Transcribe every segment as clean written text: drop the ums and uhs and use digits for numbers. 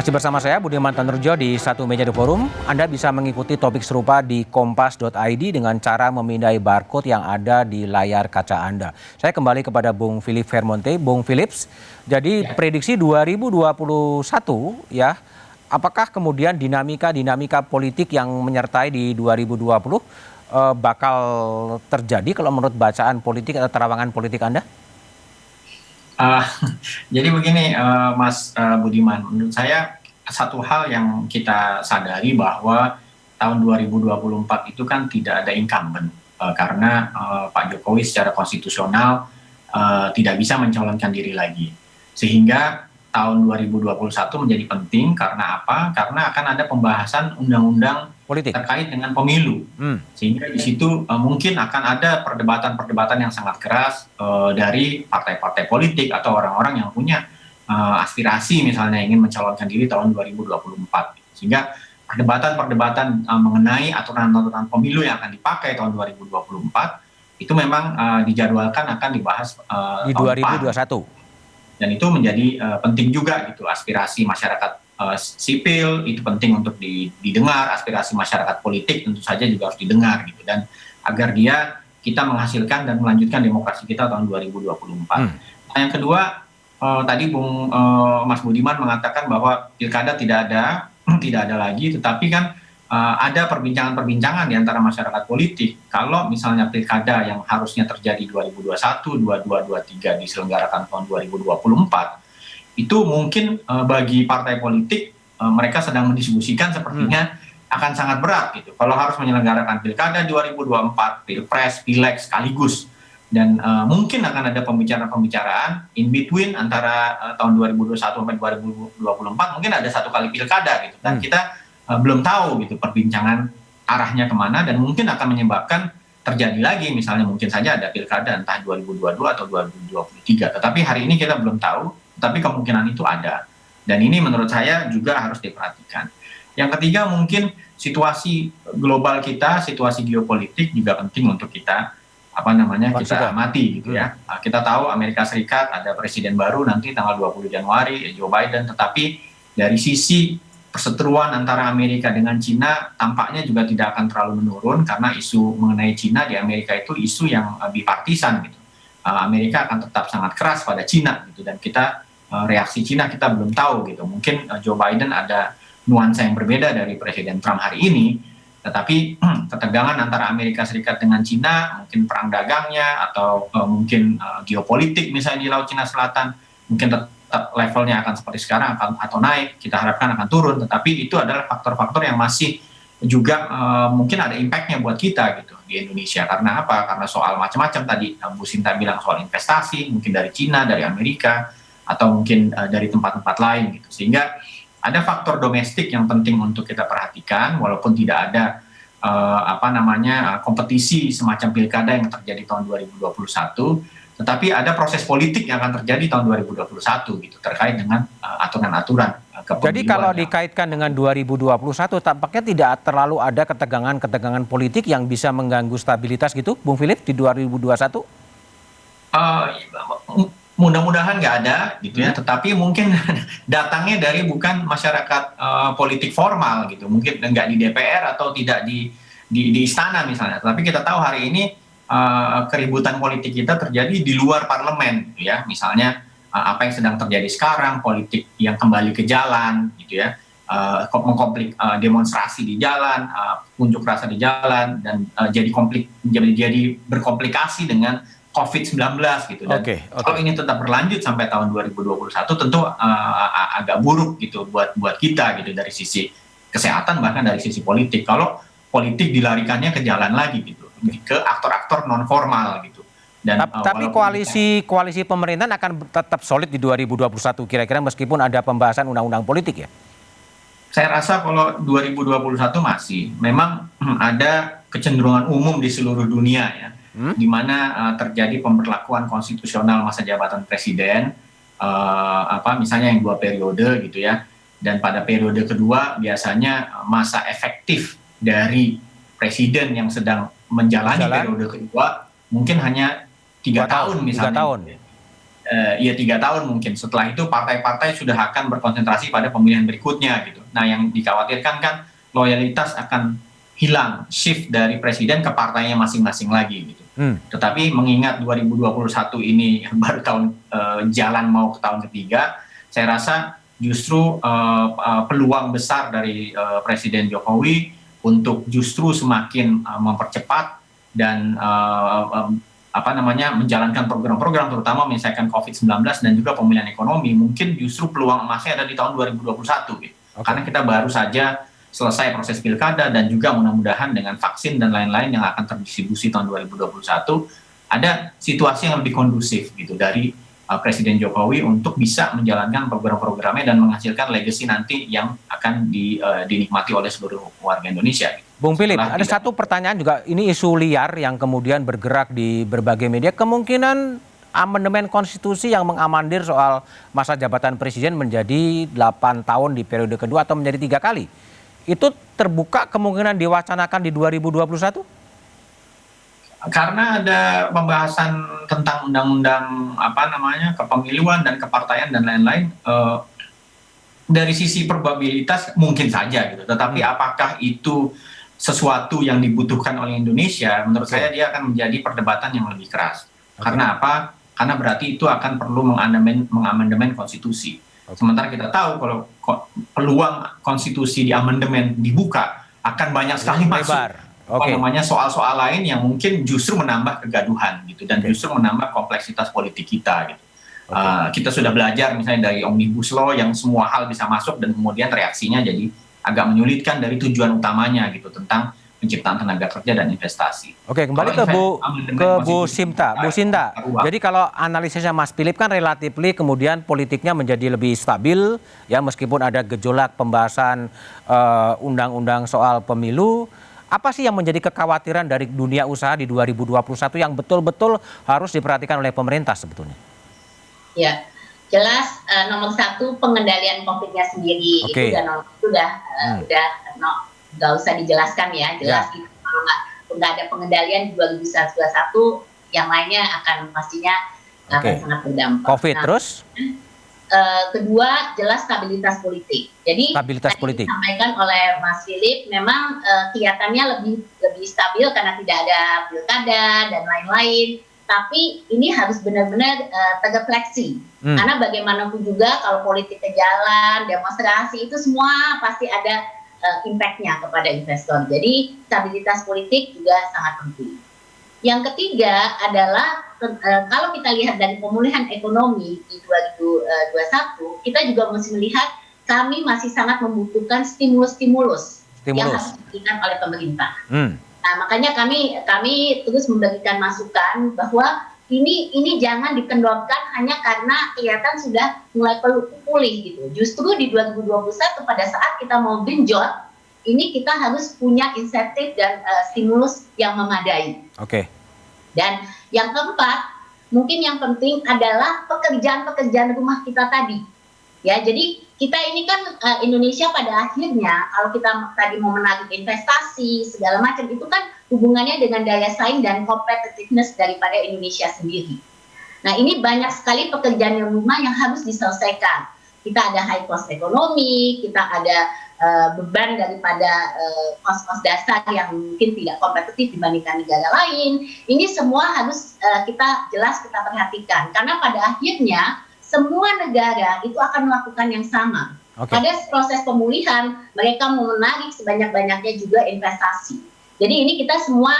Masih bersama saya Budiman Tanurjo di Satu Meja The Forum. Anda bisa mengikuti topik serupa di kompas.id dengan cara memindai barcode yang ada di layar kaca Anda. Saya kembali kepada Bung Philip Vermonte. Bung Philips, jadi prediksi 2021 ya, apakah kemudian dinamika politik yang menyertai di 2020 bakal terjadi kalau menurut bacaan politik atau terawangan politik Anda? Uh, jadi begini, Mas Budiman, menurut saya satu hal yang kita sadari bahwa tahun 2024 itu kan tidak ada incumbent, karena Pak Jokowi secara konstitusional tidak bisa mencalonkan diri lagi. Sehingga tahun 2021 menjadi penting karena apa? Karena akan ada pembahasan undang-undang Politik. terkait dengan pemilu. Sehingga di situ mungkin akan ada perdebatan-perdebatan yang sangat keras dari partai-partai politik atau orang-orang yang punya aspirasi misalnya ingin mencalonkan diri tahun 2024. Sehingga perdebatan-perdebatan mengenai aturan-aturan pemilu yang akan dipakai tahun 2024 itu memang dijadwalkan akan dibahas di 2021. Dan itu menjadi penting juga gitu, aspirasi masyarakat sipil itu penting untuk didengar, aspirasi masyarakat politik tentu saja juga harus didengar gitu, dan agar kita menghasilkan dan melanjutkan demokrasi kita tahun 2024. Nah, yang kedua, tadi Mas Budiman mengatakan bahwa pilkada tidak ada lagi, tetapi kan ada perbincangan-perbincangan di antara masyarakat politik kalau misalnya pilkada yang harusnya terjadi 2021, 22, 23 diselenggarakan tahun 2024 itu mungkin bagi partai politik mereka sedang mendiskusikan sepertinya akan sangat berat gitu kalau harus menyelenggarakan pilkada 2024, pilpres, pileg sekaligus, dan mungkin akan ada pembicaraan-pembicaraan in between antara tahun 2021 sampai 2024, mungkin ada satu kali pilkada gitu, dan kita belum tahu gitu perbincangan arahnya kemana, dan mungkin akan menyebabkan terjadi lagi misalnya mungkin saja ada pilkada entah 2022 atau 2023, tetapi hari ini kita belum tahu. Tapi kemungkinan itu ada, dan ini menurut saya juga harus diperhatikan. Yang ketiga, mungkin situasi global kita, situasi geopolitik juga penting untuk kita kita amati gitu ya. Kita tahu Amerika Serikat ada presiden baru nanti tanggal 20 Januari, Joe Biden, tetapi dari sisi perseteruan antara Amerika dengan Cina tampaknya juga tidak akan terlalu menurun, karena isu mengenai Cina di Amerika itu isu yang bipartisan gitu. Amerika akan tetap sangat keras pada Cina gitu, dan reaksi Cina kita belum tahu gitu. Mungkin Joe Biden ada nuansa yang berbeda dari Presiden Trump hari ini, tetapi ketegangan antara Amerika Serikat dengan Cina, mungkin perang dagangnya atau mungkin geopolitik misalnya di Laut Cina Selatan, mungkin tetap levelnya akan seperti sekarang atau naik, kita harapkan akan turun, tetapi itu adalah faktor-faktor yang masih juga mungkin ada impact-nya buat kita gitu di Indonesia. Karena apa? Karena soal macam-macam tadi Bu Sinta bilang, soal investasi mungkin dari Cina, dari Amerika, atau mungkin dari tempat-tempat lain gitu. Sehingga ada faktor domestik yang penting untuk kita perhatikan, walaupun tidak ada kompetisi semacam pilkada yang terjadi tahun 2021, tetapi ada proses politik yang akan terjadi tahun 2021 gitu terkait dengan aturan-aturan kepemiluan. Jadi kalau dikaitkan dengan 2021 tampaknya tidak terlalu ada ketegangan-ketegangan politik yang bisa mengganggu stabilitas gitu, Bung Philip, di 2021? Mudah-mudahan nggak ada gitu ya, tetapi mungkin datangnya dari bukan masyarakat politik formal gitu, mungkin nggak di DPR atau tidak di istana misalnya, tapi kita tahu hari ini keributan politik kita terjadi di luar parlemen gitu ya, misalnya apa yang sedang terjadi sekarang, politik yang kembali ke jalan gitu ya, demonstrasi di jalan, unjuk rasa di jalan, dan jadi berkomplikasi dengan COVID-19 gitu, dan kalau ini tetap berlanjut sampai tahun 2021 tentu agak buruk gitu buat kita gitu, dari sisi kesehatan bahkan dari sisi politik, kalau politik dilarikannya ke jalan lagi gitu, ke aktor-aktor non formal gitu. Dan tapi koalisi pemerintahan akan tetap solid di 2021 kira-kira meskipun ada pembahasan undang-undang politik ya? Saya rasa kalau 2021 masih memang ada kecenderungan umum di seluruh dunia ya, di mana terjadi pemberlakuan konstitusional masa jabatan presiden, misalnya yang 2 periode gitu ya, dan pada periode kedua biasanya masa efektif dari presiden yang sedang menjalani periode kedua mungkin hanya 3 tahun misalnya. 3 tahun. ya 3 tahun mungkin. Setelah itu partai-partai sudah akan berkonsentrasi pada pemilihan berikutnya gitu. Nah yang dikhawatirkan kan loyalitas akan hilang, shift dari presiden ke partainya masing-masing lagi gitu. Tetapi mengingat 2021 ini baru tahun jalan mau ke tahun ketiga, saya rasa justru peluang besar dari Presiden Jokowi untuk justru semakin mempercepat dan menjalankan program-program terutama menyelesaikan COVID-19 dan juga pemulihan ekonomi, mungkin justru peluang emasnya ada di tahun 2021 gitu. Karena kita baru saja selesai proses pilkada dan juga mudah-mudahan dengan vaksin dan lain-lain yang akan terdistribusi tahun 2021 ada situasi yang lebih kondusif gitu dari Presiden Jokowi untuk bisa menjalankan program-programnya dan menghasilkan legacy nanti yang akan dinikmati oleh seluruh warga Indonesia. Bung Philip, ada satu pertanyaan juga, ini isu liar yang kemudian bergerak di berbagai media, kemungkinan amandemen konstitusi yang mengamandir soal masa jabatan presiden menjadi 8 tahun di periode kedua atau menjadi 3 kali. Itu terbuka kemungkinan diwacanakan di 2021? Karena ada pembahasan tentang undang-undang kepemiluan dan kepartaian dan lain-lain, dari sisi probabilitas mungkin saja gitu. Tetapi apakah itu sesuatu yang dibutuhkan oleh Indonesia? Menurut saya dia akan menjadi perdebatan yang lebih keras. Karena apa? Karena berarti itu akan perlu mengamandemen konstitusi. Sementara kita tahu kalau peluang konstitusi di amandemen dibuka akan banyak sekali masuk soal-soal lain yang mungkin justru menambah kegaduhan gitu dan justru menambah kompleksitas politik kita gitu. Kita sudah belajar misalnya dari Omnibus Law yang semua hal bisa masuk dan kemudian reaksinya jadi agak menyulitkan dari tujuan utamanya gitu tentang penciptaan tenaga kerja dan investasi. Oke, kembali ke Bu Sinta. Jadi kalau analisisnya Mas Philip kan relatifly kemudian politiknya menjadi lebih stabil ya meskipun ada gejolak pembahasan undang-undang soal pemilu. Apa sih yang menjadi kekhawatiran dari dunia usaha di 2021 yang betul-betul harus diperhatikan oleh pemerintah sebetulnya? Ya, jelas nomor 1 pengendalian COVID-nya sendiri. Itu udah nggak usah dijelaskan ya, jelas itu kalau nggak ada pengendalian di 2021 yang lainnya akan pastinya akan sangat berdampak. COVID terus? Kedua jelas stabilitas politik. Jadi stabilitas politik disampaikan oleh Mas Philip memang kelihatannya lebih stabil karena tidak ada pilkada dan lain-lain. Tapi ini harus benar-benar terrefleksi. Karena bagaimanapun juga kalau politik ke jalan, demonstrasi itu semua pasti ada impact-nya kepada investor. Jadi stabilitas politik juga sangat penting. Yang ketiga adalah kalau kita lihat dari pemulihan ekonomi di 2021, kita juga mesti melihat kami masih sangat membutuhkan stimulus yang harus diberikan oleh pemerintah. Nah, makanya kami terus memberikan masukan bahwa ini jangan dikendorkan hanya karena kelihatan sudah mulai pulih gitu. Justru di 2021 pada saat kita mau genjot, ini kita harus punya insentif dan stimulus yang memadai. Dan yang keempat, mungkin yang penting adalah pekerjaan-pekerjaan rumah kita tadi. Ya, jadi kita ini kan Indonesia pada akhirnya kalau kita tadi mau menarik investasi segala macam itu kan hubungannya dengan daya saing dan competitiveness daripada Indonesia sendiri. Nah, ini banyak sekali pekerjaan rumah yang harus diselesaikan. Kita ada high cost ekonomi, kita ada beban daripada kos-kos dasar yang mungkin tidak kompetitif dibandingkan negara lain. Ini semua harus kita perhatikan karena pada akhirnya semua negara itu akan melakukan yang sama. Pada proses pemulihan mereka mau menarik sebanyak-banyaknya juga investasi. Jadi ini kita semua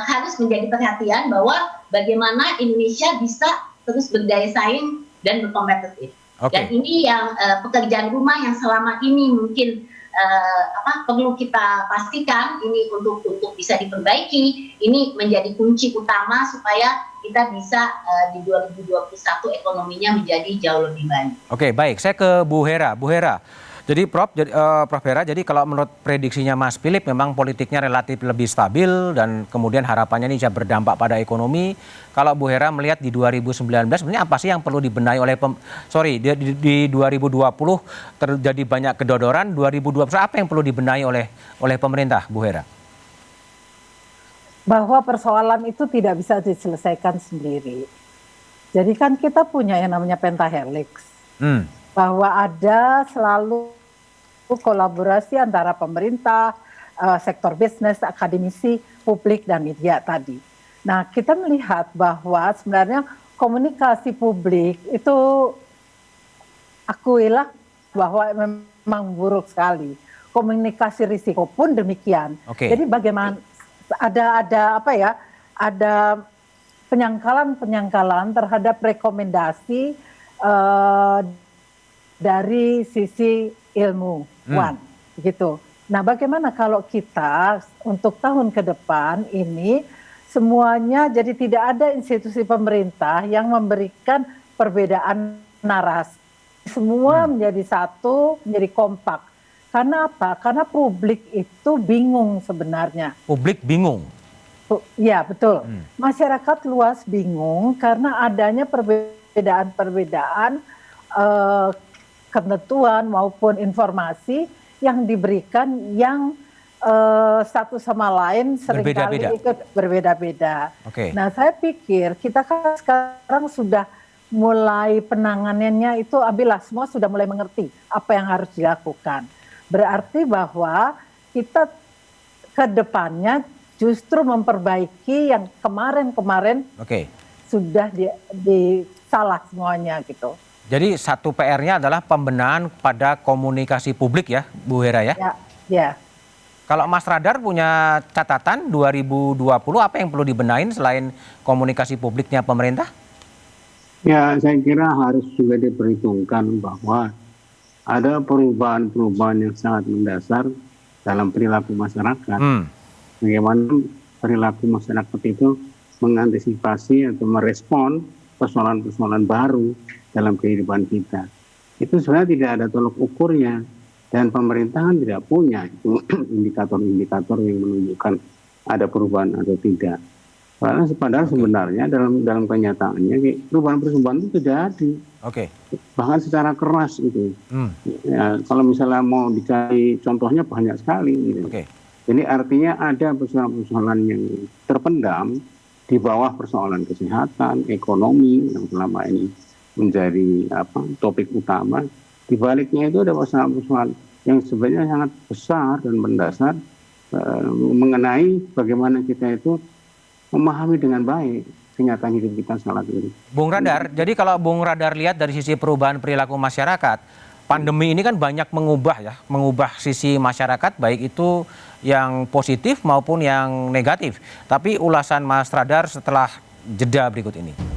harus menjadi perhatian bahwa bagaimana Indonesia bisa terus berdaya saing dan berkompetitif. Dan ini yang pekerjaan rumah yang selama ini mungkin perlu kita pastikan ini untuk bisa diperbaiki. Ini menjadi kunci utama supaya kita bisa di 2021 ekonominya menjadi jauh lebih baik. Baik. Saya ke Bu Hera. Bu Hera, jadi Prof Hera, jadi kalau menurut prediksinya Mas Philip memang politiknya relatif lebih stabil dan kemudian harapannya ini bisa berdampak pada ekonomi. Kalau Bu Hera melihat di 2019 sebenarnya apa sih yang perlu dibenahi oleh di 2020 terjadi banyak kedodoran, 2021 apa yang perlu dibenahi oleh pemerintah, Bu Hera? Bahwa persoalan itu tidak bisa diselesaikan sendiri. Jadi kan kita punya yang namanya pentahelix, Hmm. bahwa ada selalu kolaborasi antara pemerintah, sektor bisnis, akademisi, publik, dan media tadi. Nah, kita melihat bahwa sebenarnya komunikasi publik itu akuilah bahwa memang buruk sekali. Komunikasi risiko pun demikian. Oke. Jadi bagaimana ada apa ya? Ada penyangkalan terhadap rekomendasi dari sisi ilmuwan, gitu. Nah, bagaimana kalau kita untuk tahun ke depan ini semuanya jadi tidak ada institusi pemerintah yang memberikan perbedaan narasi. Semua menjadi satu, menjadi kompak. Karena apa? Karena publik itu bingung sebenarnya. Publik bingung. Ya, betul. Masyarakat luas bingung karena adanya perbedaan-perbedaan ketentuan maupun informasi yang diberikan yang satu sama lain seringkali ikut berbeda-beda. Oke. Nah, saya pikir kita kan sekarang sudah mulai penanganannya itu alhamdulillah semua sudah mulai mengerti apa yang harus dilakukan. Berarti bahwa kita ke depannya justru memperbaiki yang kemarin-kemarin sudah salah semuanya gitu. Jadi satu PR-nya adalah pembenahan pada komunikasi publik ya, Bu Hera ya? Ya. Kalau Mas Radar punya catatan 2020 apa yang perlu dibenahin selain komunikasi publiknya pemerintah? Ya, saya kira harus juga diperhitungkan bahwa ada perubahan-perubahan yang sangat mendasar dalam perilaku masyarakat. Bagaimana perilaku masyarakat itu mengantisipasi atau merespon persoalan-persoalan baru dalam kehidupan kita. Itu sebenarnya tidak ada tolok ukurnya dan pemerintah kan tidak punya itu indikator-indikator yang menunjukkan ada perubahan atau tidak. Padahal sebenarnya dalam kenyataannya perubahan-perubahan itu terjadi. Bahkan secara keras itu. Ya, kalau misalnya mau dicari contohnya banyak sekali. Gitu. Jadi artinya ada persoalan-persoalan yang terpendam di bawah persoalan kesehatan, ekonomi yang selama ini menjadi topik utama. Di baliknya itu ada persoalan-persoalan yang sebenarnya sangat besar dan mendasar mengenai bagaimana kita itu memahami dengan baik kenyataan hidup kita saat ini. Bung Radar, jadi kalau Bung Radar lihat dari sisi perubahan perilaku masyarakat, pandemi ini kan banyak mengubah sisi masyarakat, baik itu yang positif maupun yang negatif. Tapi ulasan Mas Radar setelah jeda berikut ini.